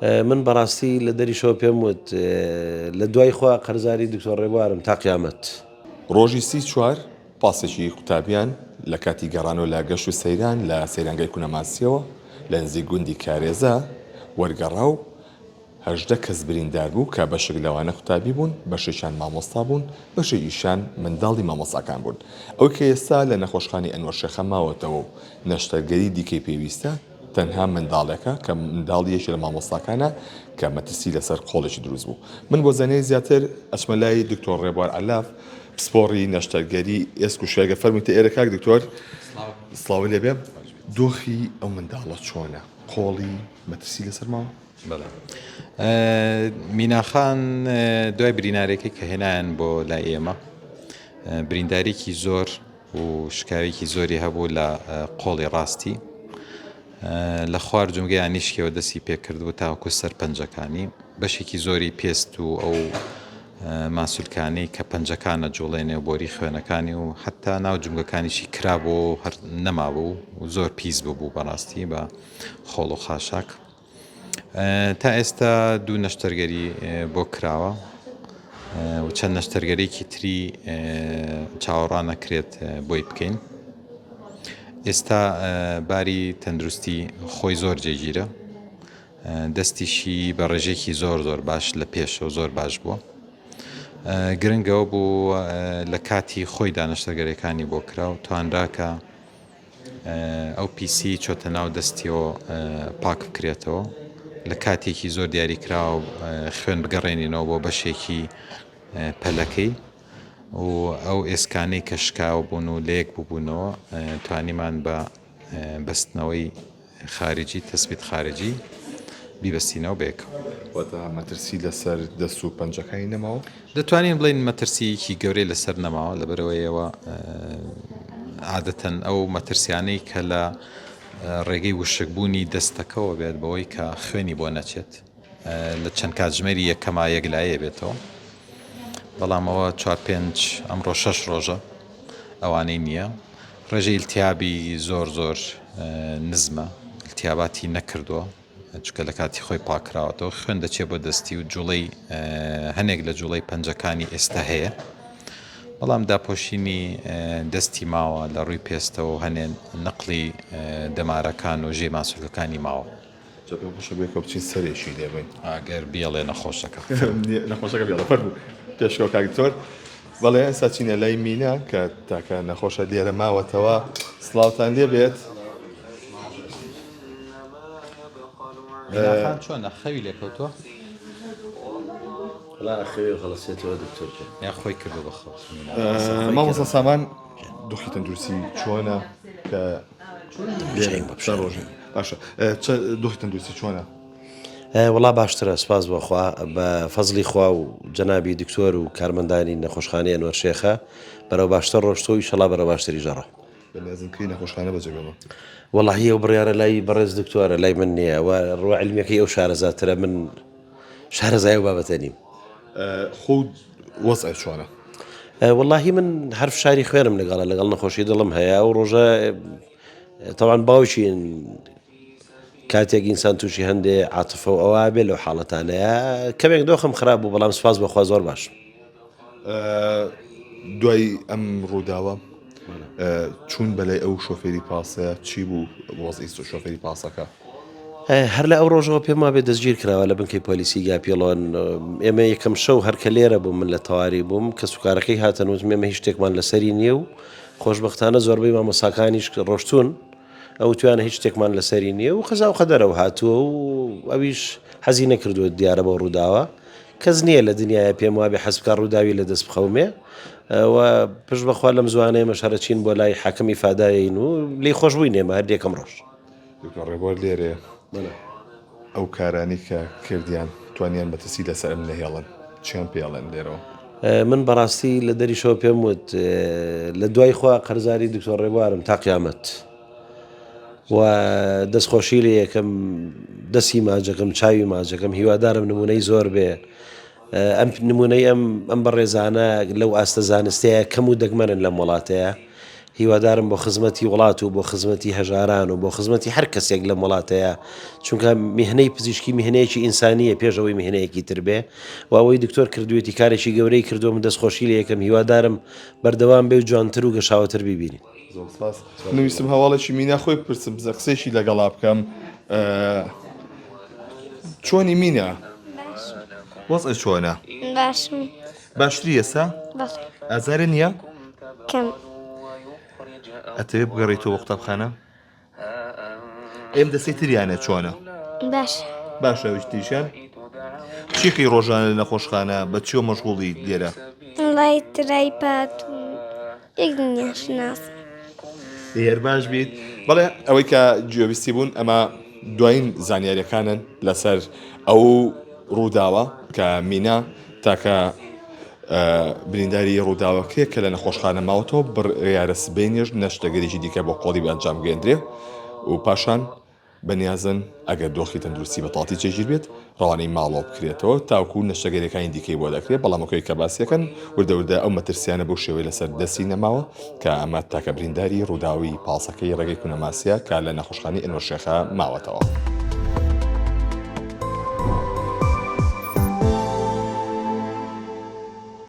من بەڕاستی لە دەریشەوە پێم وت لە دوای خوا قەرزاری دکتۆر ڕێبوارم تا قیامەت. ڕۆژی 34 پاسێکی قوتابیان لە کاتی گەڕانەوە لە گەشت و سەیران لە سەیرانگەی کوونەماسیەوە لە نزیک گوندی کارێزە وەرگەڕا و 18 کەس بریندار بوو کە بەشێک لەوانە قوتابی بوون، بەشێکیان مامۆستا بوون، بەشێکیشان منداڵی مامۆستاکان بوون. ئەو کە ئێستا لە نەخۆشخانەی ئەنوەر شێخە ماوەتەوە و نەشتەرگەری دیکەی پێویستە تەنها منداڵێکە کە منداڵیەکی لە مامۆستاکانە کە مەترسی لەسەر قۆڵێکی دروست بوو. من بۆ زانەی زیاتر ئەچمە لای دکتۆر ڕێبوار عەلاف پسپۆڕی نەشتەرگەری ئێسک و شێگە فەرموویتە ئێرە کاک دکتۆر سڵاوی لێبێ دۆخی ئەو منداڵە چۆنە؟ قۆڵی مەترسی لەسەر ماوە؟ میناخان دوای برینارێکی کە هێنایان بۆ لای ئێمە بریندارێکی زۆر و شکاوێکی زۆری هەبوو لە قۆڵی ڕاستی لە خوار جمگەیان نیشکەوە دەستی پێکردبوو تاوەکو سەرپەنجەکانی بەشێکی زۆری پێست و ئەو ماسوولکانی کە پەنجەکانە جوڵێنێ و بۆری خوێنەکانی و حتا ناو جمگەکانیشی کرابەوە هەر نەمابوو و زۆر پیس بوو بەڕاستی بە خۆڵ و خاشاک. تا ئێستا دوو نەشتەرگەری بۆ کراوە و چەند نەشتەرگەرێکی تری چاوەڕانەکرێت بۆی بکەین. ئێستا باری تەندروستی خۆی زۆر جێگیرە، دەستیشی بە ڕێژێکی زۆر باش لە پێشەوە زۆر باش بووە. گرنگەوە بوو لە کاتی خۆی دانەشتەرگەرەکانی بۆ کرا و توانراکە ئەو پیسی چۆتە ناو دەستیەوە پاک بکرێتەوە لە کاتێکی زۆر دیاریکرا و خوێن بگەڕێنینەوە بۆ بەشێکی پەلەکەی و ئەو ئێسکانەی کە شکاوە بوون و لەیەک ببوونەوە توانیمان بە بەستنەوەی خارجی تەسبیت خارجی بیبەستینەوە بێکەوە. مەترسی لەسەر دەست و پەنجەکانی نەماوە؟ دەتوانین بڵین مەترسیەکی گەورەی لەسەر نەماوە لەبەرەوەیەوە عادەتەن ئەو مەترسیانەی کە لە ڕێگەی وشکبوونی دەستەکەەوە بێت بەوەی کە خوێنی بۆ نەچێت لە چەند کاتژمێری یەکەما یەکلایە بێتەوە، بەڵامەوە 4-5 ئەمڕۆ 6 ڕۆژە ئەوانەی نییە. ڕێژەی ئیلتیابی زۆر نزمە، ئیلتیاباتی نەکردووە چکە لە کاتی خۆی پاکراوەتەوە خوێن دەچێت بۆ دەستی و جوڵەی هەنێک لە جوڵەی پەنجەکانی ئێستا هەیە، بەڵام داپۆشینی دەستی ماوە لە ڕووی پێستەوە هەنێن نەقلی دەمارەکان و ژێ ماسوولەکانی ماوە. بێکە بچین سەرێکی دێبین ئەگەر بیاڵێ نەخۆشەکە نەخۆشەکە بێڵە فەرموو پێشکەوە کاکتۆر. بەڵێ ئێستا چینە لای مینە کە تاکە نەخۆشە لێرە ماوەتەوە سڵاوتان لێ بێت. چۆنە خەوی لێکەوتووە؟ خەوی خەڵەسێتەوە دکتۆرکە یا خۆی کردو بەخۆ. مامۆستا سامان دۆخی تەندروستی چۆنە کە ڕۆژی باشە دۆخی تەندروستی چۆنە؟ وڵا باشترە سپاس بۆخوا بە فەزلی خوا و جەنابی دکتۆر و کارمەندانی نەخۆشخانەی ئەنوەر شێخە بەرەو باشتر ڕۆشتەوە ئینشەڵا بەرەو باشتری ژەڕە. بەنێزمکەی نەخۆشخانە بەجێبێمە وەڵاهی ئەو بڕیارە لای بەڕێز دکتۆرە لای من نییە و ڕوە عیلمیەکەی ئەو شارەزاترە، من شارەزای و بابەتە نیم. خۆ وەزعی چۆنە؟ وەڵاهی من هەرف شاری خوێنم لەگەڵ نەخۆشی دڵم هەیە و ڕۆژە تەوان باوکی کاتێک ئینسان تووشی هەندێ عاتفە و ئەوە بێ لەو حاڵەتانەیە کەمێک دۆخم خراپ بوو، بەڵام سپاس بەخوا زۆر باش. دوای ئەم ڕووداوە چوون بەلای ئەو شۆفێری پاسە چی بوو وەزعی شۆفێری پاسەکە؟ هەر لە ئەو ڕۆژەوە پێم وابێ دەستگیر کراوە لە بنکەی پۆلیسی گاپیڵۆن. ئێمە یەکەم شەو هەرکە لێرە بووم من لە تەواری بووم کە سوکارەکەی هاتن وتم ئێمە هیچ شتێکمان لەسەری نییە و خۆشبەختانە زۆربەی مامۆساکانیش ڕۆشتون ئەو توانە هیچ شتێکمان لەسەری نییە و خەزا و خەدەرەوە هاتووە و ئەویش حەزی نەکردووە دیارە بۆ ڕووداوە. کەس نییە لە دنیاە پێم وابێ حەزبکە ڕووداوی لە دەست بخەومێ و پشت بەخوا لەم زوانەیە مەشارە چین بۆ لای حاکمی فاداین و لی خۆشببووی نێمە هەر یەکەم ڕۆژ. ڕێبوار لێرێ ئەو کارانی کە کردیان توانیان بەتەسی لەسەر ئەم نەهێڵن چیان پێڵێن لێرەوە؟ من بەڕاستی لە دەریشەوە پێم وت لە دوای خوا قەرزاری دکتۆر ڕێبوارم تا قیامەت و دەستخۆشی لە یەکەم دەستی ماجەکەم چاوی ماجەکەم هیوادارم نمونەی زۆر بێ. ئەم نمونەی ئەم بەڕێزانە لەو ئاستە زانستەیە کەم و دەگمەنن لەم وڵاتەیە هیوادارم بۆ خزمەتی وڵات و بۆ خزمەتی هەژاران و بۆ خزمەتی هەر کەسێک لەم وڵاتەیە چونکە میهنەی پزیشکی میهنەیەکی ئینسانیە پێشەوەی میهنەیەکی تر بێ و ئەوەی دکتۆر کردوێتی کارێکی گەورەی کردو من دەستخۆشی لە یەکەم هیوادارم بەردەوام بێ و جوانتر و گەشاوەتر بیبینی. نویستم هەواڵێکی مینا خۆی بپرسم قسێکی لەگەڵا بکەم چۆنی مینە؟ وەزع چۆنە؟ باشم باشتری ئێستا؟ باشە ئازارە نییە؟ کەم ئەتەوێت بگەڕێیتەوە قوتابخانە؟ ئێم دەستی تریانە چۆنە؟ باشە باشە وشتیشان؟ چیەکەی ڕۆژانە لە نەخۆشخانە بە چیۆ مەشغوڵی لێرە؟ لای ترایپات و یەک دنیاشناس هێر باش بیت بەڵێ ئەوەی کە گوێویستی بوون ئەمە دوایین زانیاریەکانن لەسەر ئەو ڕووداوە کە مینا تاکە برینداری ڕووداوەکەیە کە لە نەخۆشخانە ماوەتەوە بڕیارە سبەینێش نەشتەگەرێکی دیکە بۆ قۆڵی ئەنجام گەێنرێ و پاشان بەنیازن ئەگەر دۆخی تەندروستی بەتاڵی چێژیر بێت ڕەوانەی ماڵەوە بکرێتەوە تاوکو نەشتەگەرەکانی دیکەی بۆ دەکرێت بەڵامەکەی کە باسیەکەن وردەوردە ئەو مەترسیانە بۆ شێوەی لەسەر دەستی نەماوە کە ئەمە تاکە برینداری ڕووداوی پاسەکەی ڕێگەی کونەماسیە کە لە نەخۆشخانەی ئەنوەرشێخە ماوەتەوە.